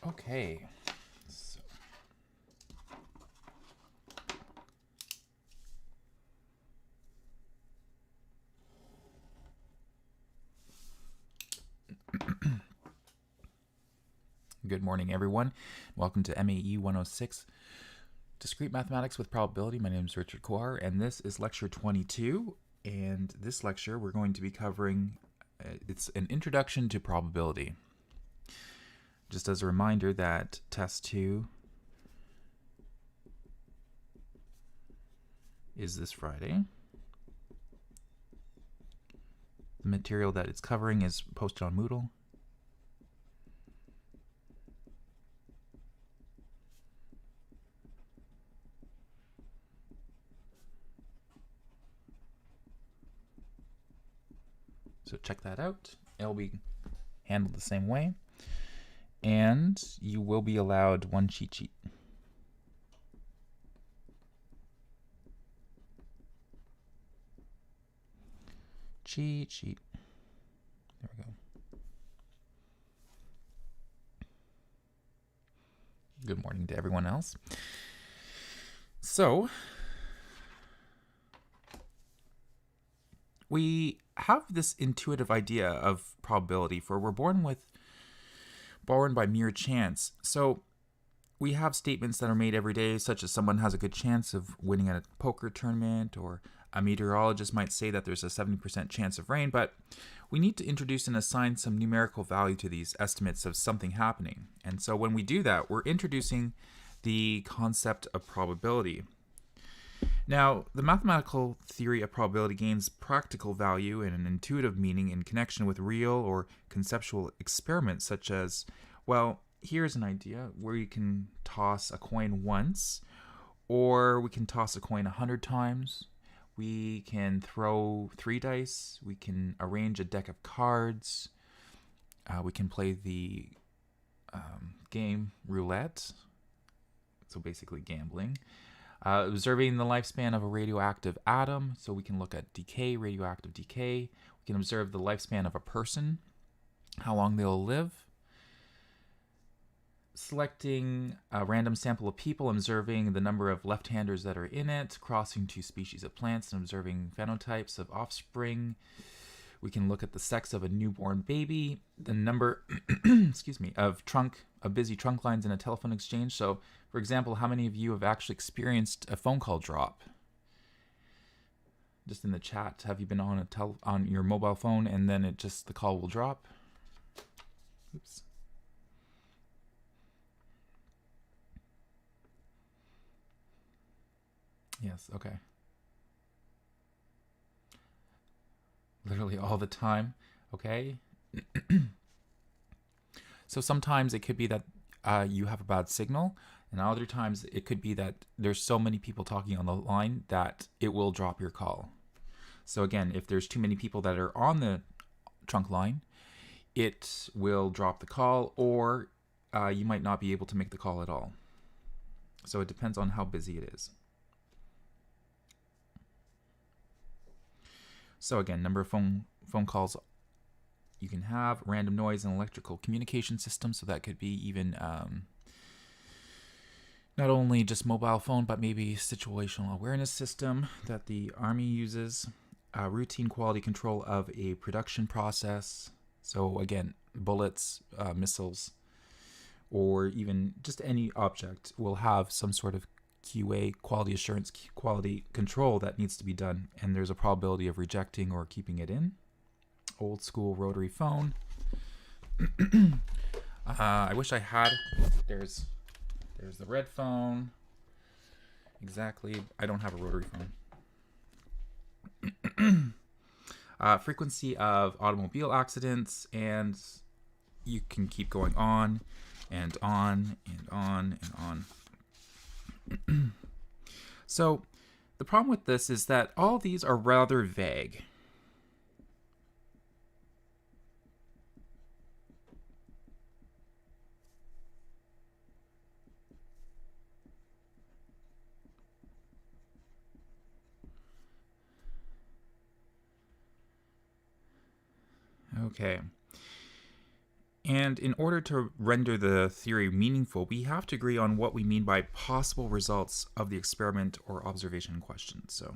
Okay. So. Good morning, everyone. Welcome to MAE 106, Discrete Mathematics with Probability. My name is Richard Coir, and this is lecture 22. And this lecture, we're going to be covering, it's an introduction to probability. Just as a reminder that test 2 is this Friday. The material that it's covering is posted on Moodle. So check that out. It'll be handled the same way. And you will be allowed one cheat sheet. Cheat sheet. There we go. Good morning to everyone else. So, we have this intuitive idea of probability, for we're born by mere chance. So we have statements that are made every day, such as someone has a good chance of winning at a poker tournament, or a meteorologist might say that there's a 70% chance of rain, but we need to introduce and assign some numerical value to these estimates of something happening. And so when we do that, we're introducing the concept of probability. Now, the mathematical theory of probability gains practical value and an intuitive meaning in connection with real or conceptual experiments, such as, well, here's an idea where you can toss a coin once, or we can toss a coin 100 times. We can throw 3 dice. We can arrange a deck of cards. We can play the game roulette, so basically gambling. Observing the lifespan of a radioactive atom, so we can look at decay, radioactive decay. We can observe the lifespan of a person, how long they'll live. Selecting a random sample of people, observing the number of left-handers that are in it, crossing 2 species of plants, and observing phenotypes of offspring. We can look at the sex of a newborn baby, the number of busy trunk lines in a telephone exchange. So, for example, how many of you have actually experienced a phone call drop? Just in the chat, have you been on your mobile phone and then the call will drop? Oops. Yes, okay. Literally all the time, okay? So sometimes it could be that you have a bad signal, and other times it could be that there's so many people talking on the line that it will drop your call. So again, if there's too many people that are on the trunk line, it will drop the call, or you might not be able to make the call at all. So it depends on how busy it is. So again, number of phone calls you can have, random noise and electrical communication system. So that could be even not only just mobile phone, but maybe situational awareness system that the Army uses, routine quality control of a production process. So again, bullets, missiles, or even just any object will have some sort of QA, quality assurance, quality control that needs to be done, and there's a probability of rejecting or keeping it in. Old school rotary phone. I wish I had. There's the red phone. Exactly. I don't have a rotary phone. Frequency of automobile accidents, and you can keep going on and on and on and on. So the problem with this is that all these are rather vague. Okay. And in order to render the theory meaningful, we have to agree on what we mean by possible results of the experiment or observation in question. So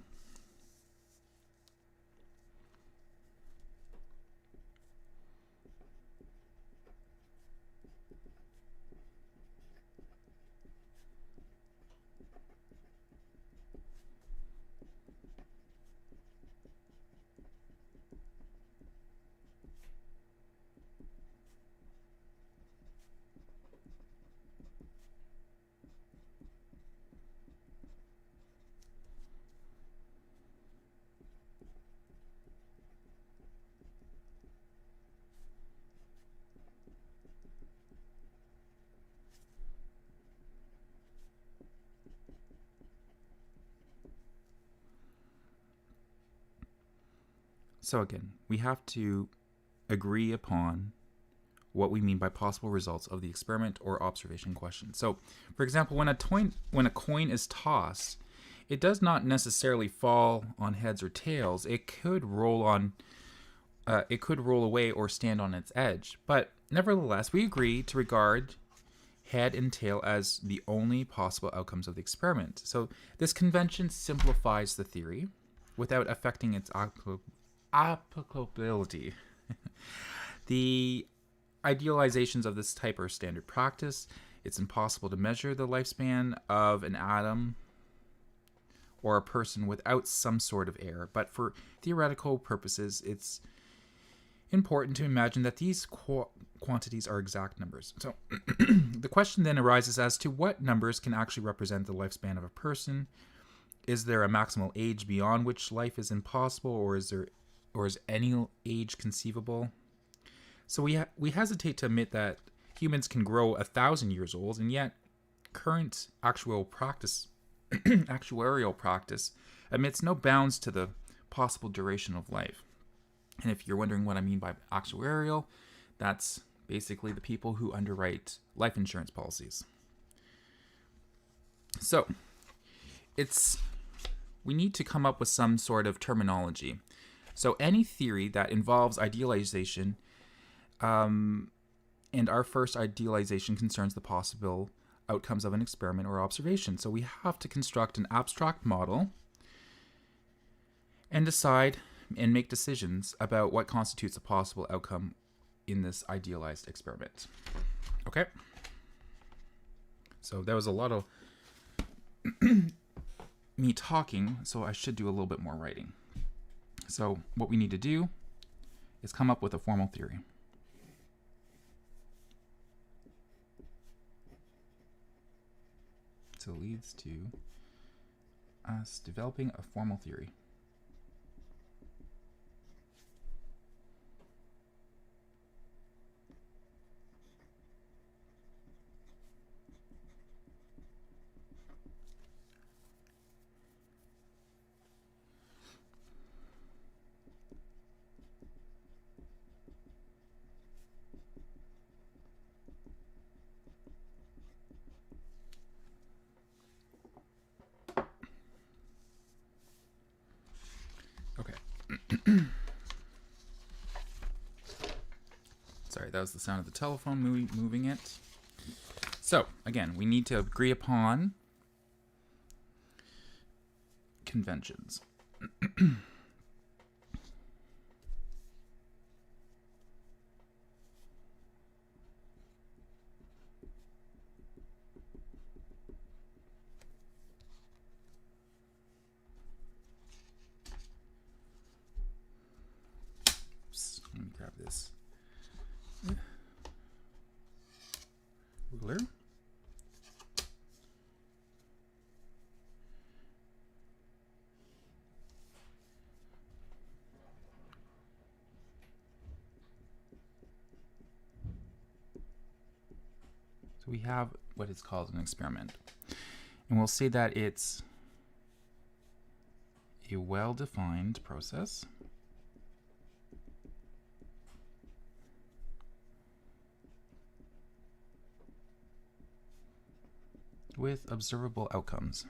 again, we have to agree upon what we mean by possible results of the experiment or observation question. So, for example, when a coin is tossed, it does not necessarily fall on heads or tails. It could roll away or stand on its edge. But nevertheless, we agree to regard head and tail as the only possible outcomes of the experiment. So this convention simplifies the theory without affecting its applicability. The idealizations of this type are standard practice. It's impossible to measure the lifespan of an atom or a person without some sort of error. But for theoretical purposes, it's important to imagine that these quantities are exact numbers. So the question then arises as to what numbers can actually represent the lifespan of a person. Is there a maximal age beyond which life is impossible, or is any age conceivable? So we hesitate to admit that humans can grow 1,000 years old, and yet current actuarial practice admits no bounds to the possible duration of life. And if you're wondering what I mean by actuarial, that's basically the people who underwrite life insurance policies. So we need to come up with some sort of terminology. So any theory that involves idealization, and our first idealization concerns the possible outcomes of an experiment or observation. So we have to construct an abstract model and decide and make decisions about what constitutes a possible outcome in this idealized experiment. Okay? So there was a lot of me talking, so I should do a little bit more writing. So what we need to do is come up with a formal theory. So it leads to us developing a formal theory. Okay. Sorry, that was the sound of the telephone moving it. So, again, we need to agree upon conventions. Oops, let me grab this ruler. So we have what is called an experiment. And we'll say that it's a well-defined process with observable outcomes.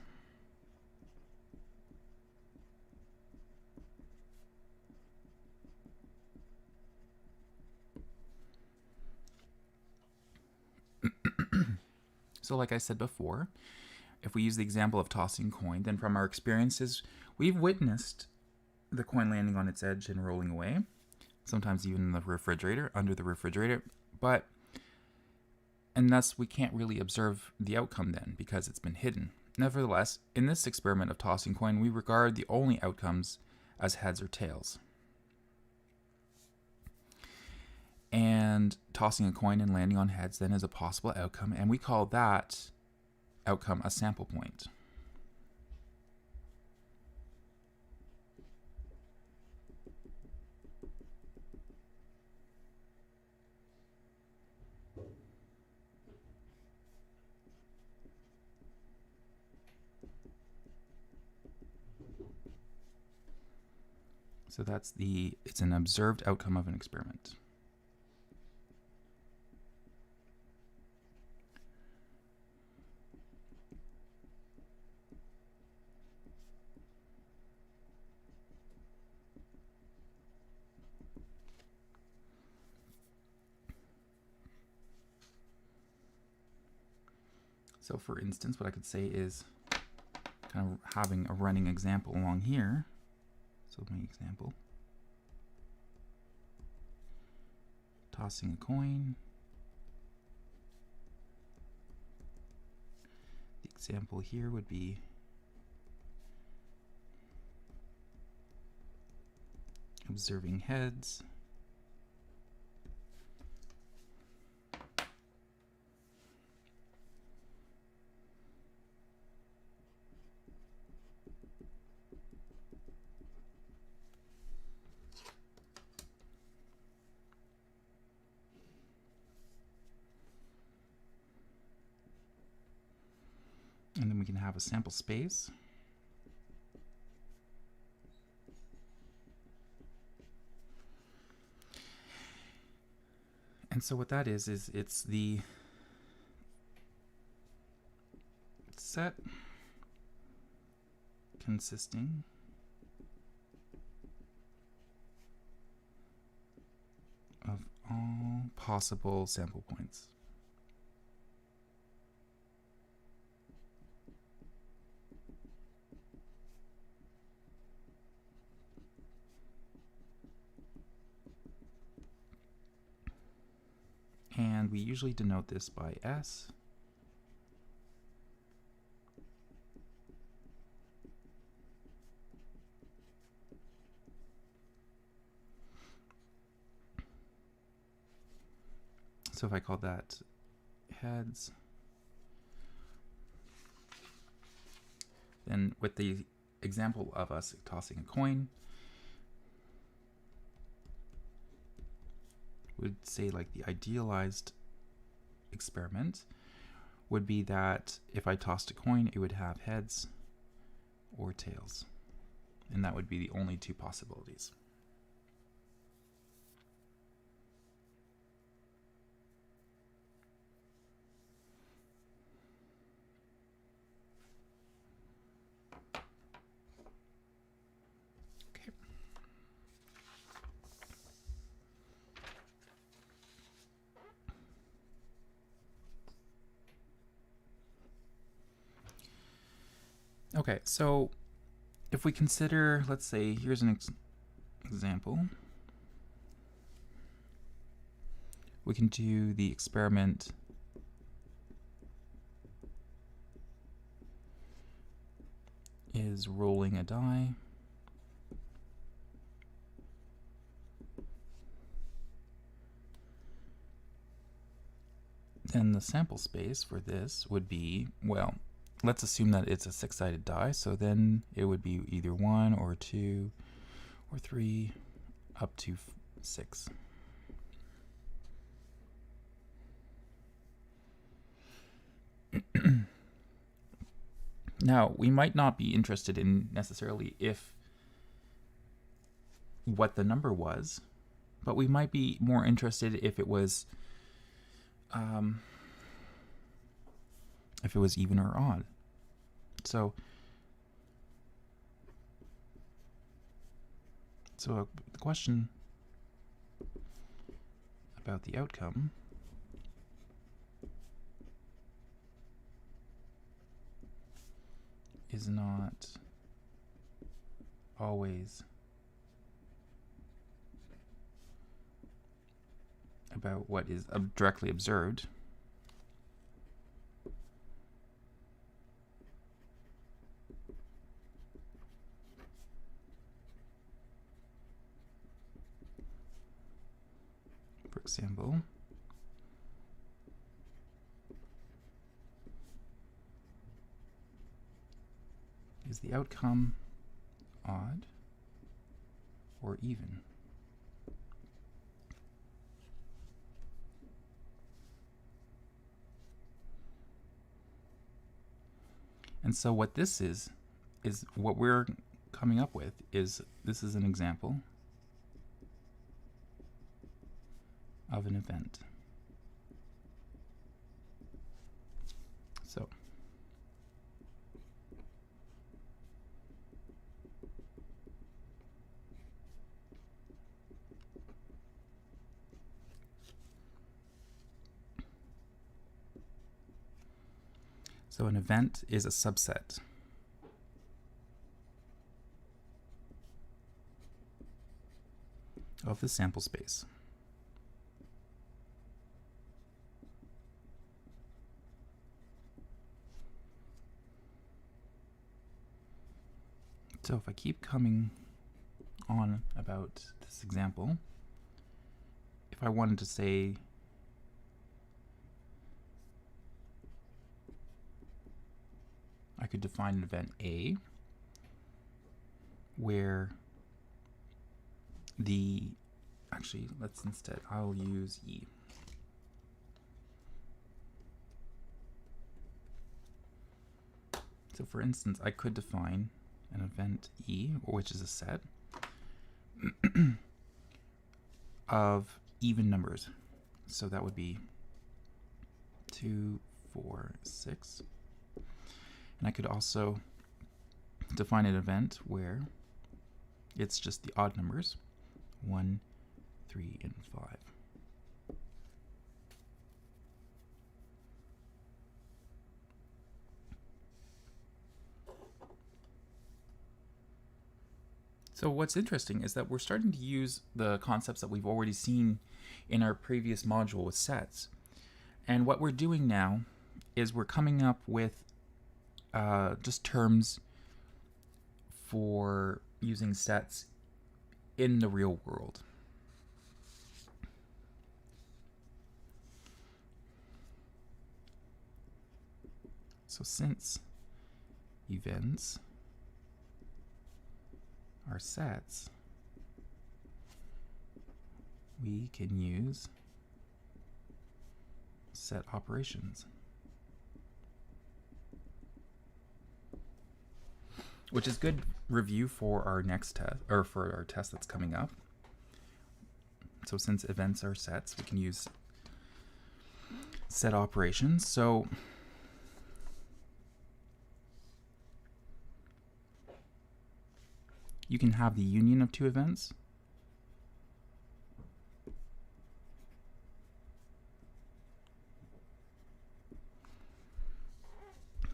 So like I said before, if we use the example of tossing a coin, then from our experiences, we've witnessed the coin landing on its edge and rolling away, sometimes even in the refrigerator, under the refrigerator, and thus we can't really observe the outcome then because it's been hidden. Nevertheless, in this experiment of tossing coin, we regard the only outcomes as heads or tails. And tossing a coin and landing on heads then is a possible outcome, and we call that outcome a sample point. So it's an observed outcome of an experiment. So for instance, what I could say is kind of having a running example along here. So my example, tossing a coin. The example here would be observing heads. And then we can have a sample space. And so what that is it's the set consisting of all possible sample points. And we usually denote this by S. So if I call that heads, then with the example of us tossing a coin, would say like the idealized experiment would be that if I tossed a coin, it would have heads or tails. And that would be the only two possibilities. Okay, so if we consider, let's say, here's an example. We can do the experiment is rolling a die. Then the sample space for this would be, well, let's assume that it's a six-sided die, so then it would be either 1 or 2 or 3 up to 6. Now, we might not be interested in necessarily what the number was, but we might be more interested if it was even or odd. So the question about the outcome is not always about what is directly observed. For example, is the outcome odd or even? And so what this is what we're coming up with is, this is an example of an event. So an event is a subset of the sample space. So if I keep coming on about this example, if I wanted to say I could define an event A where let's instead, I'll use E. So for instance, I could define an event E, which is a set of even numbers. So that would be 2, 4, 6. And I could also define an event where it's just the odd numbers, 1, 3, and 5. So what's interesting is that we're starting to use the concepts that we've already seen in our previous module with sets. And what we're doing now is we're coming up with just terms for using sets in the real world. So since events are sets, we can use set operations, which is good review for our next test, or for our test that's coming up. So since events are sets, we can use set operations. So you can have the union of two events.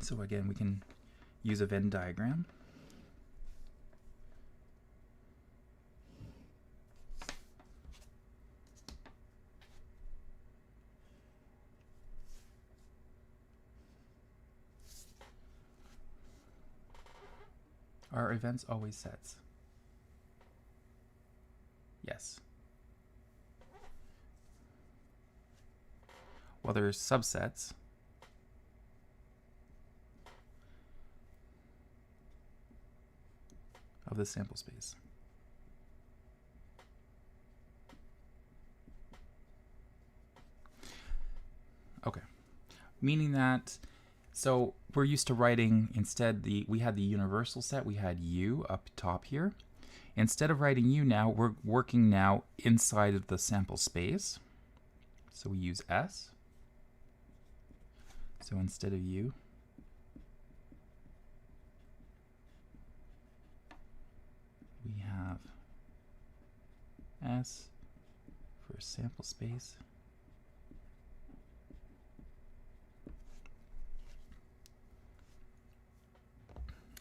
So again, we can use a Venn diagram. Are events always sets? Yes. Well, there's subsets. Of the sample space. Okay, meaning that, so we're used to writing instead we had the universal set, we had U up top here. Instead of writing U now, we're working now inside of the sample space. So we use S. So instead of U, we have S for sample space.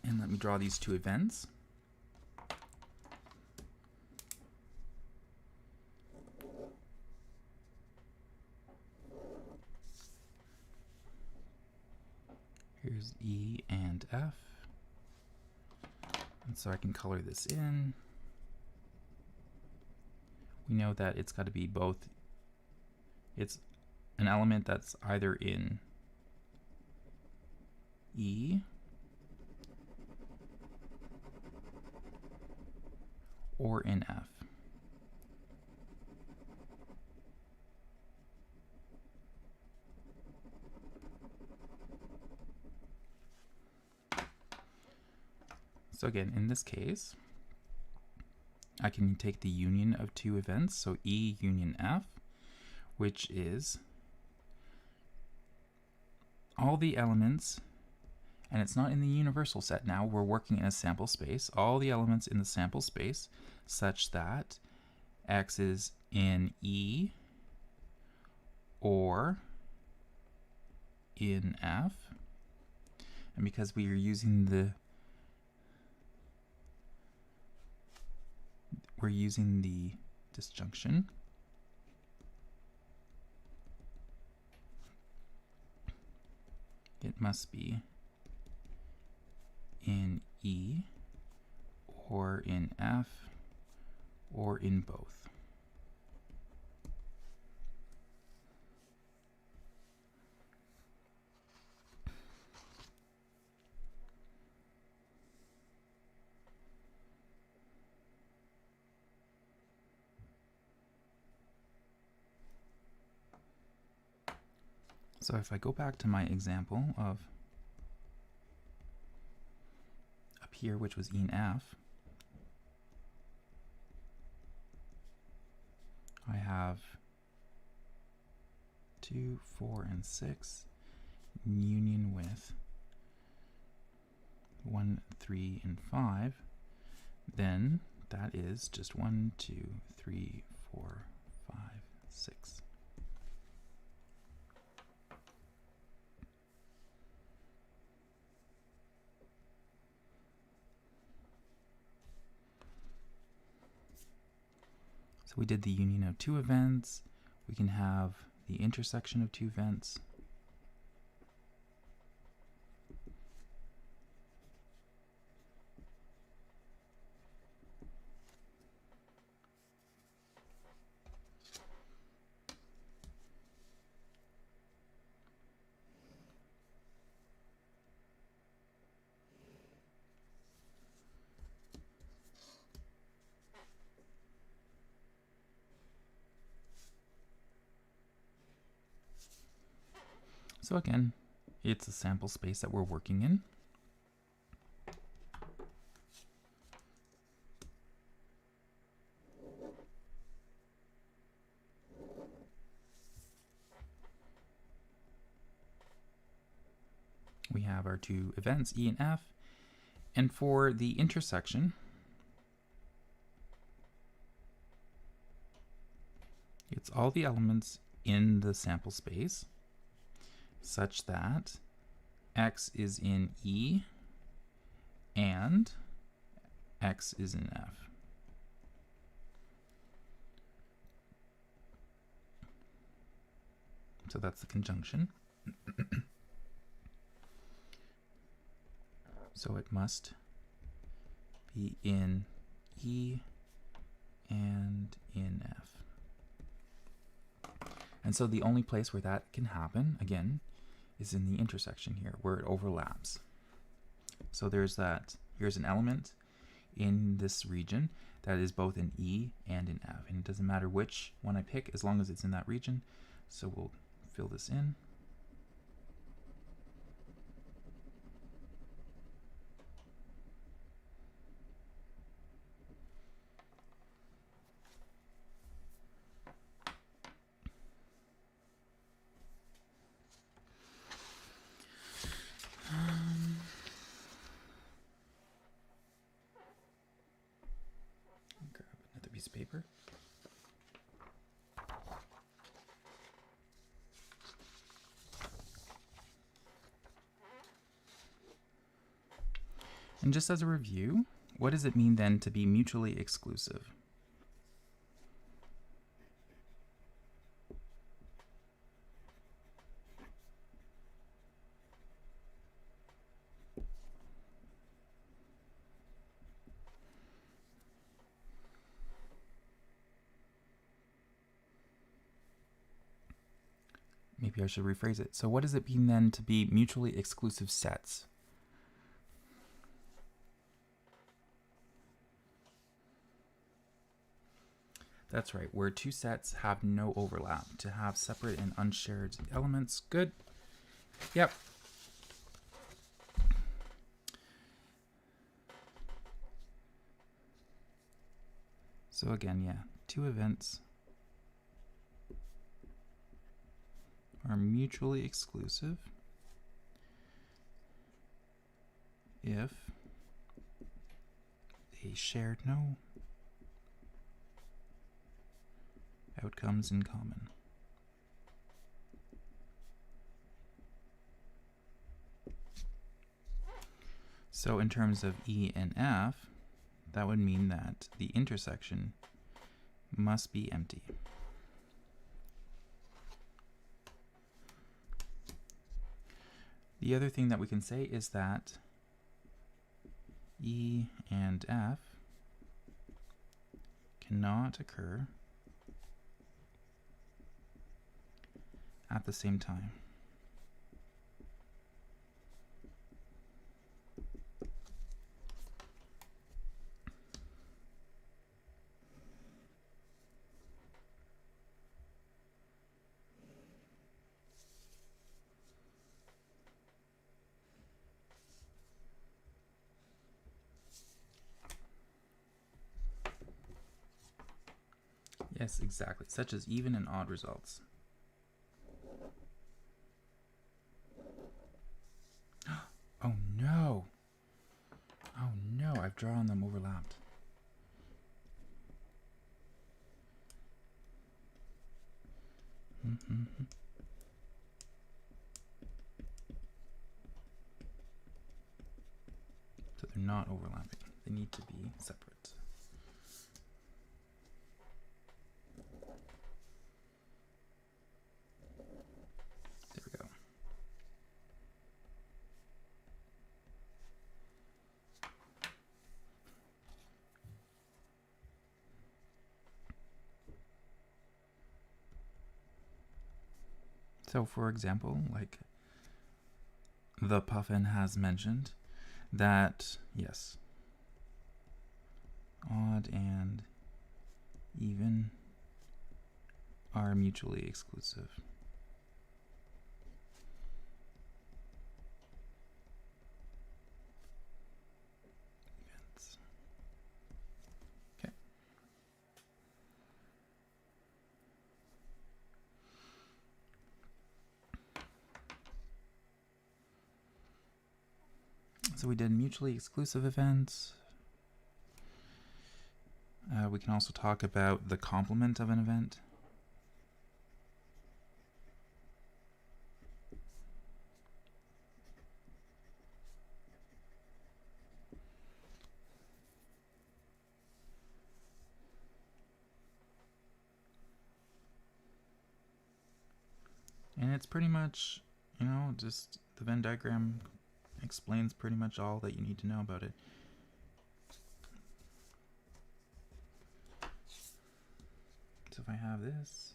And let me draw these two events. Here's E and F. And so I can color this in. We know that it's got to be both. It's an element that's either in E or in F. So again, in this case, I can take the union of two events, so E union F, which is all the elements, and it's not in the universal set now, we're working in a sample space, all the elements in the sample space such that X is in E or in F. And because we are using the disjunction, it must be in E or in F or in both. So if I go back to my example of up here, which was E and F, I have 2, 4, and 6 in union with 1, 3, and 5, then that is just 1, 2, 3, 4, 5, 6. So we did the union of two events. We can have the intersection of two events. So again, it's a sample space that we're working in. We have our two events, E and F. And for the intersection, it's all the elements in the sample space such that X is in E and X is in F. So that's the conjunction. So it must be in E and in F. And so the only place where that can happen, again, is in the intersection here, where it overlaps. So there's that, here's an element in this region that is both in E and in F. And it doesn't matter which one I pick as long as it's in that region. So we'll fill this in. Grab another piece of paper. And just as a review, what does it mean then to be mutually exclusive? Maybe I should rephrase it. So what does it mean then to be mutually exclusive sets? That's right, where two sets have no overlap, to have separate and unshared elements. Good. Yep. So again, yeah, two events are mutually exclusive if they share no outcomes in common. So in terms of E and F, that would mean that the intersection must be empty. The other thing that we can say is that E and F cannot occur at the same time. Yes, exactly, such as even and odd results. Oh no! Oh no, I've drawn them overlapped. So they're not overlapping. They need to be separate. There we go. So for example, like the puffin has mentioned, that yes, odd and even are mutually exclusive. Events. Okay. So we did mutually exclusive events. We can also talk about the complement of an event. And it's pretty much, just the Venn diagram explains pretty much all that you need to know about it. So if I have this,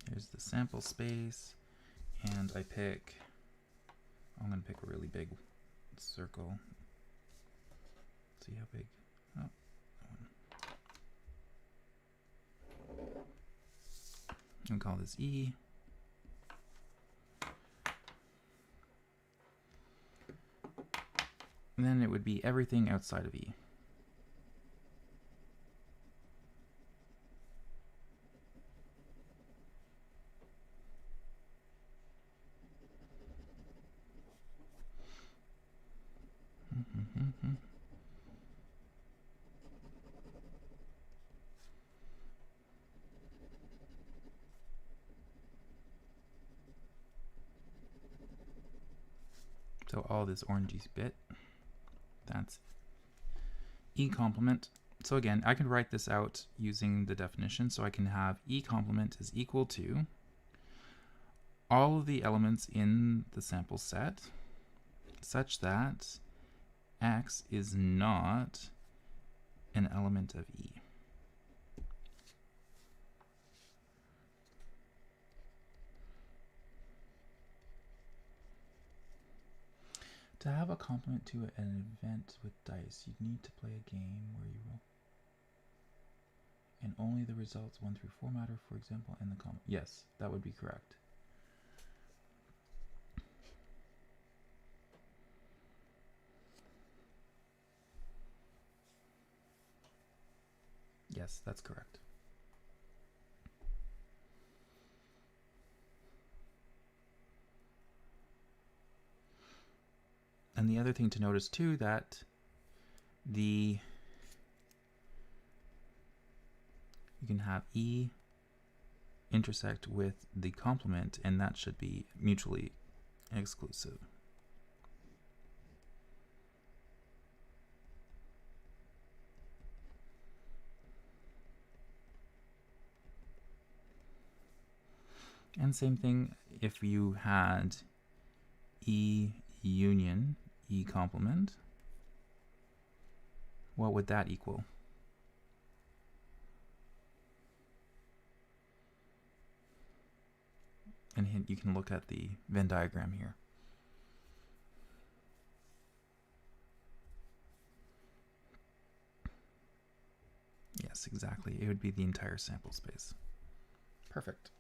here's the sample space, and I'm going to pick a really big circle. See how big? Oh, I'm going to call this E. And then it would be everything outside of E. So all this orangey bit, that's E complement. So again, I can write this out using the definition. So I can have E complement is equal to all of the elements in the sample set such that X is not an element of E. To have a complement to an event with dice, you need to play a game where you roll. And only the results 1 through 4 matter, for example, in the complement. Yes, that would be correct. Yes, that's correct. And the other thing to notice too, that you can have E intersect with the complement, and that should be mutually exclusive. And same thing if you had E union E complement, what would that equal? And you can look at the Venn diagram here. Yes, exactly. It would be the entire sample space. Perfect.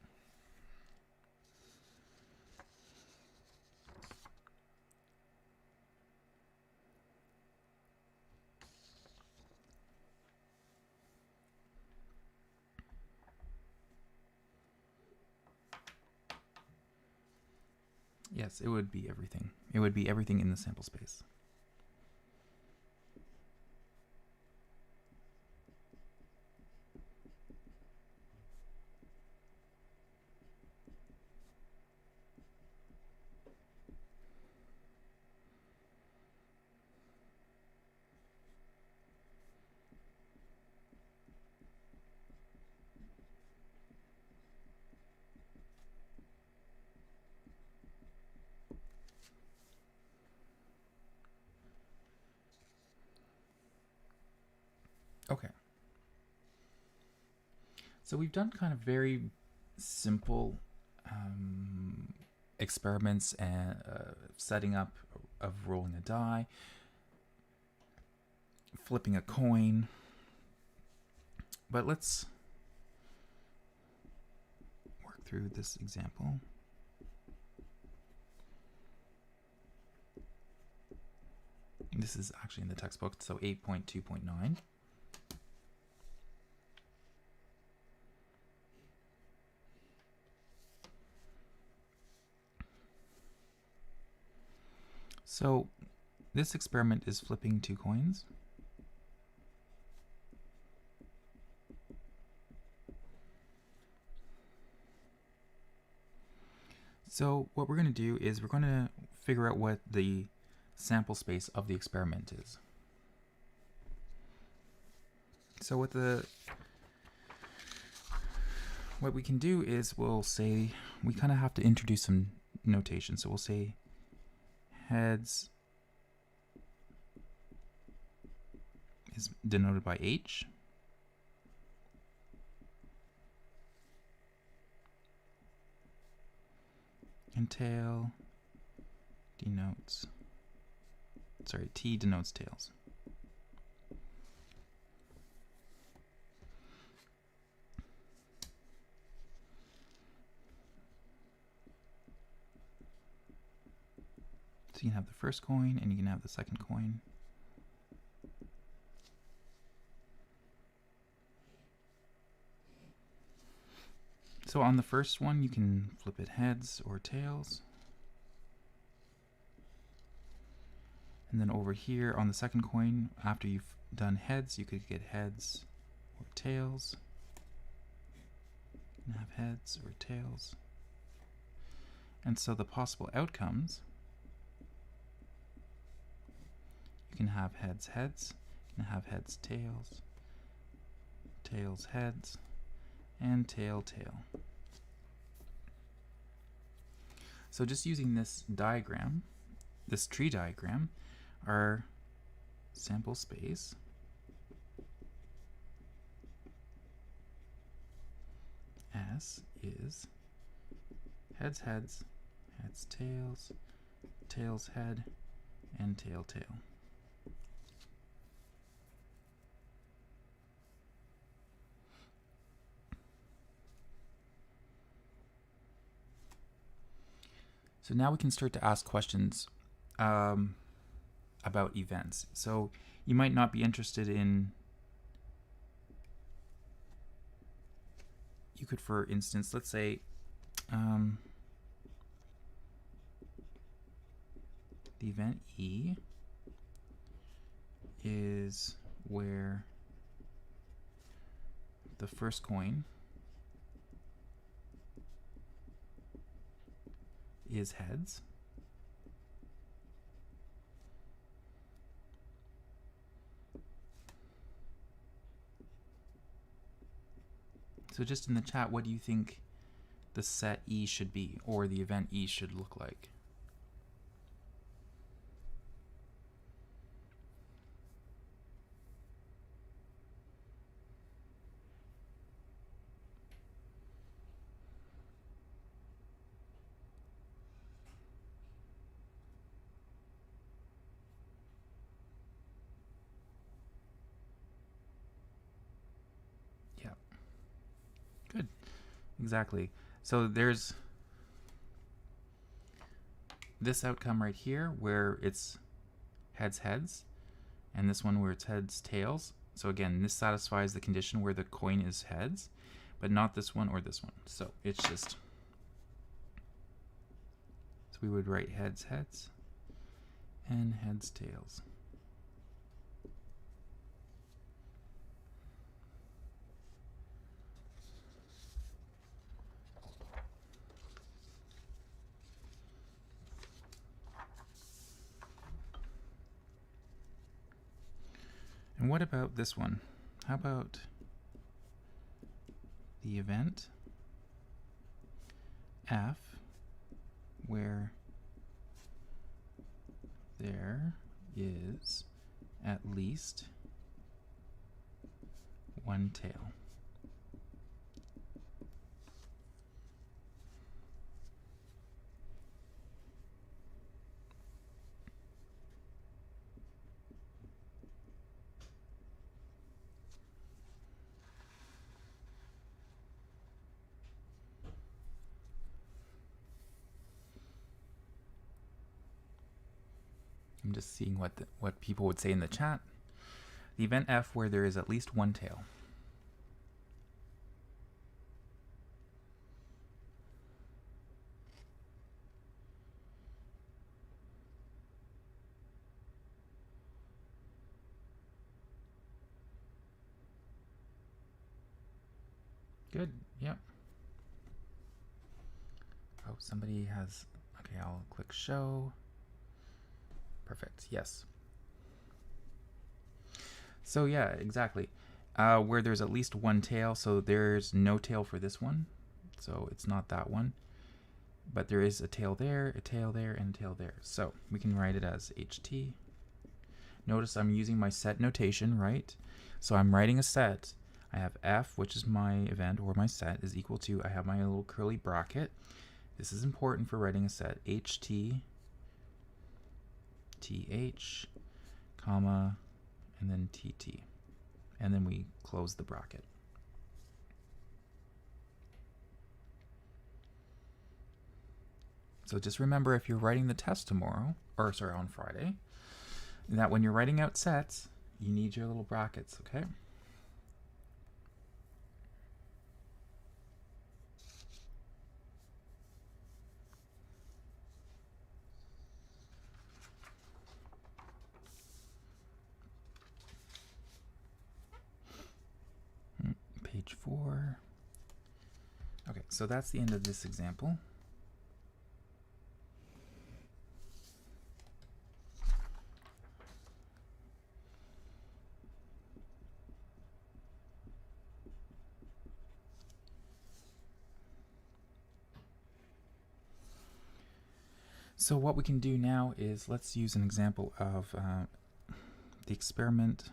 Yes, it would be everything. It would be everything in the sample space. Okay. So we've done kind of very simple experiments and setting up of rolling a die, flipping a coin. But let's work through this example. This is actually in the textbook, so 8.2.9. So this experiment is flipping 2 coins. So what we're going to do is we're going to figure out what the sample space of the experiment is. So what we can do is we'll say, we kind of have to introduce some notation. So we'll say heads is denoted by H. And tail denotes, sorry, T denotes tails. So you can have the first coin and you can have the second coin. So on the first one, you can flip it heads or tails. And then over here on the second coin, after you've done heads, you could get heads or tails. You can have heads or tails. And so the possible outcomes You can have heads, heads. You can have heads, tails, tails, heads, and tail, tail. So just using this diagram, this tree diagram, our sample space S is heads, heads, heads, tails, tails, head, and tail, tail. So now we can start to ask questions about events. So you might not be interested in, you could, for instance, let's say the event E is where the first coin is heads. So just in the chat, what do you think the set E should be, or the event E should look like? Yeah. Good. Exactly. So there's this outcome right here where it's heads, heads, and this one where it's heads, tails. So again, this satisfies the condition where the coin is heads, but not this one or this one. So it's just, so we would write heads, heads, and heads, tails. And what about this one? How about the event F, where there is at least one tail? I'm just seeing what people would say in the chat. The event F where there is at least one tail. Good. Yep. Oh, somebody has, okay, I'll click show. Perfect. Yes. So yeah, exactly. Where there's at least one tail, so there's no tail for this one, so it's not that one. But there is a tail there, and a tail there. So we can write it as HT. Notice I'm using my set notation, right? So I'm writing a set. I have F, which is my event or my set, is equal to, I have my little curly bracket. This is important for writing a set. HT, TH, comma, and then TT. And then we close the bracket. So just remember, if you're writing the test tomorrow, or sorry, on Friday, that when you're writing out sets, you need your little brackets, okay? Page 4. Okay, so that's the end of this example. So what we can do now is let's use an example of the experiment.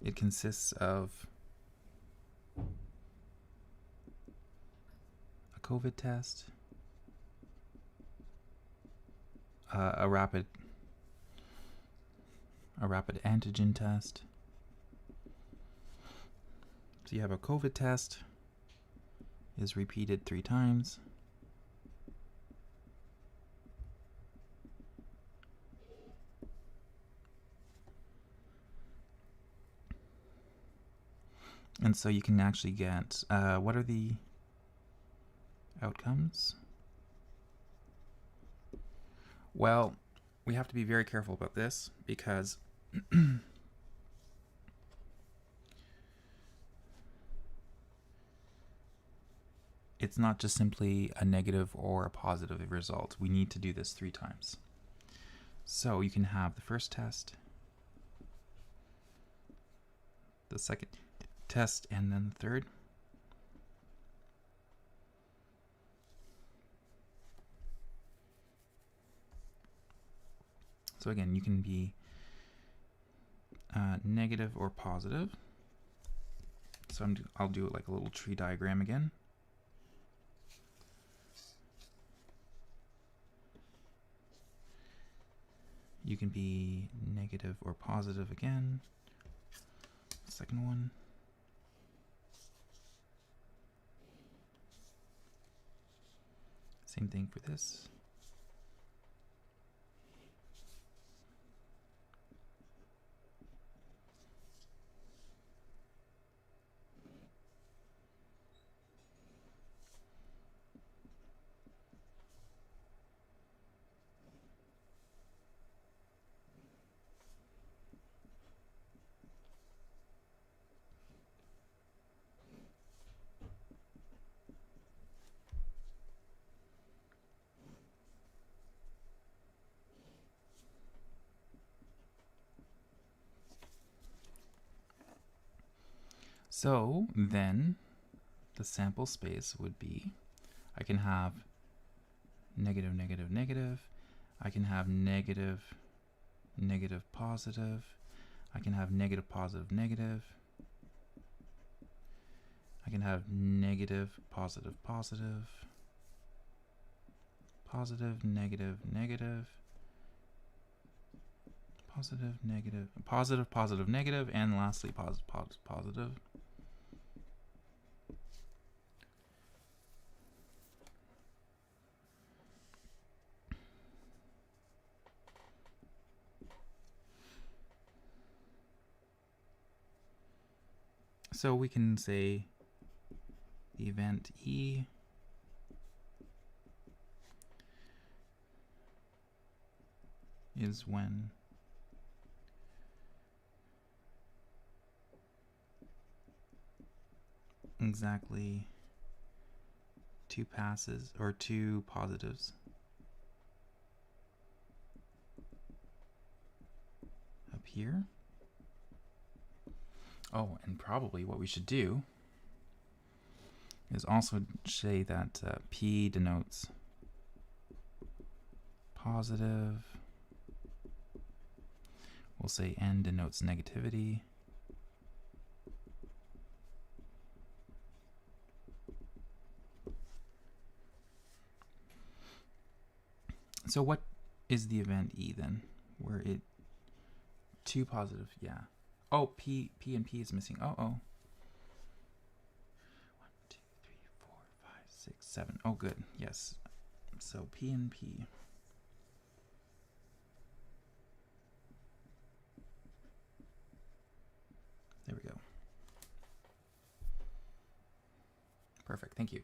It consists of a COVID test, a rapid antigen test. So you have a COVID test is repeated 3 times. And so you can actually get, what are the outcomes? Well, we have to be very careful about this because it's not just simply a negative or a positive result. We need to do this 3 times. So you can have the first test, the second test, and then the third. So again, you can be negative or positive. So I'll do it like a little tree diagram again. You can be negative or positive again. Second one. Same thing for this. So then the sample space would be, I can have negative, negative, negative. I can have negative, negative, positive. I can have negative, positive, negative. I can have negative, positive, positive. Positive, negative, negative. Positive, negative, positive, positive, negative, and lastly positive. So we can say the event E is when exactly 2 passes or 2 positives appear. Oh, and probably what we should do is also say that P denotes positive. We'll say N denotes negativity. So what is the event E then? Where it 2 positive, yeah. Oh, P and P is missing. 1, 2, 3, 4, 5, 6, 7. Oh, good. Yes. So P and P. There we go. Perfect. Thank you.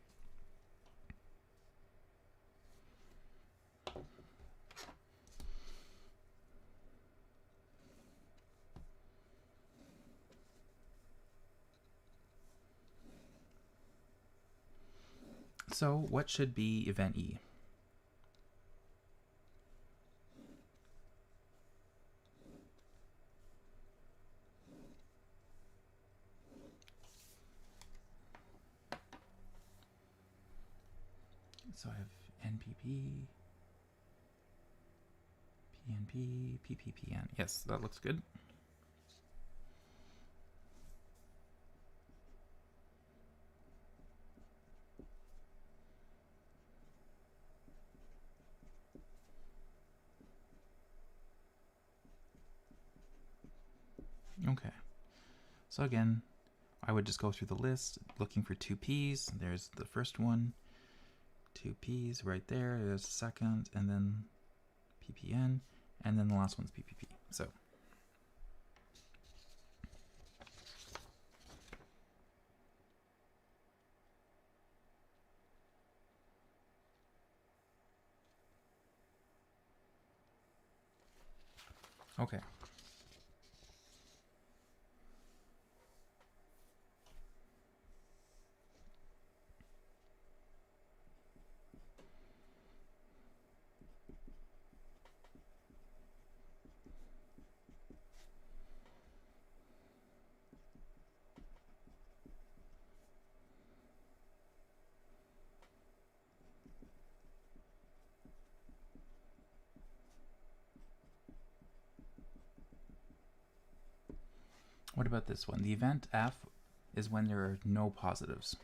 So what should be event E? So I have NPP, PNP, PPPN. Yes, that looks good. Okay. So again, I would just go through the list looking for 2Ps. There's the first one, 2Ps right there. There's the second, and then PPN, and then the last one's PPP. So okay. What about this one? The event F is when there are no positives.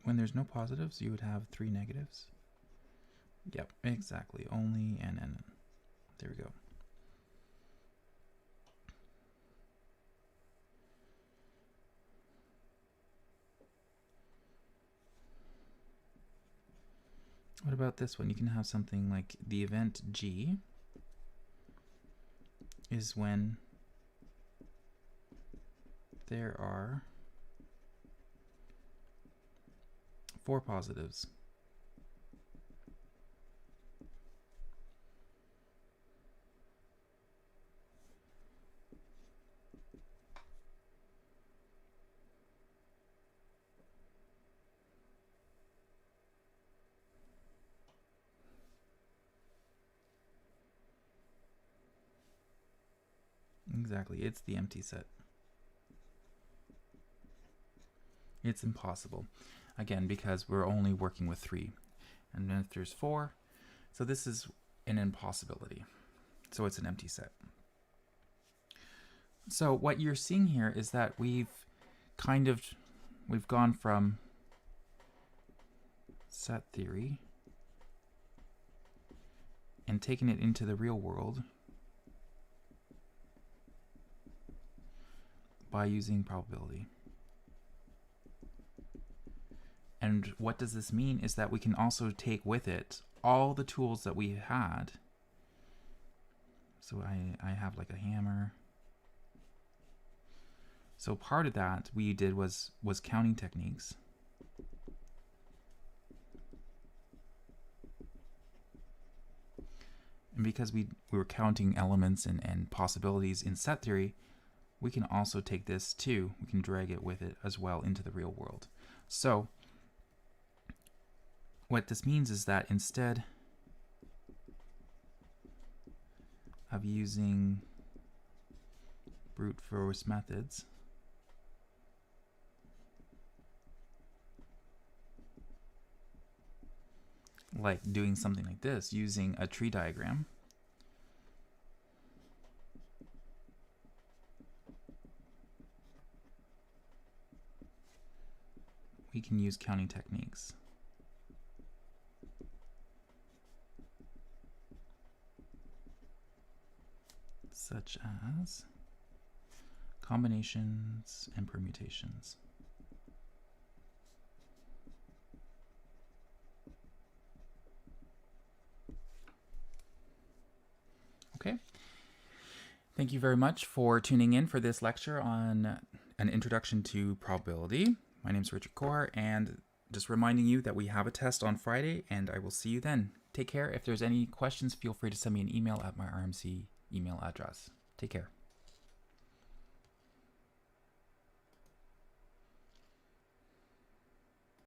When there's no positives, you would have 3 negatives. Yep, exactly. Only n. There we go. What about this one? You can have something like the event G is when there are 4 positives. Exactly, it's the empty set. It's impossible. Again, because we're only working with 3. And then if there's 4, so this is an impossibility. So it's an empty set. So what you're seeing here is that we've gone from set theory and taken it into the real world by using probability. And what does this mean is that we can also take with it all the tools that we had. So I have like a hammer. So part of that we did was counting techniques. And because we were counting elements and possibilities in set theory, we can also take this too. We can drag it with it as well into the real world. So what this means is that instead of using brute force methods, like doing something like this, using a tree diagram, we can use counting techniques. Such as combinations and permutations. Okay. Thank you very much for tuning in for this lecture on an introduction to probability. My name is Richard Kaur, and just reminding you that we have a test on Friday, and I will see you then. Take care. If there's any questions, feel free to send me an email at my RMC email address. Take care.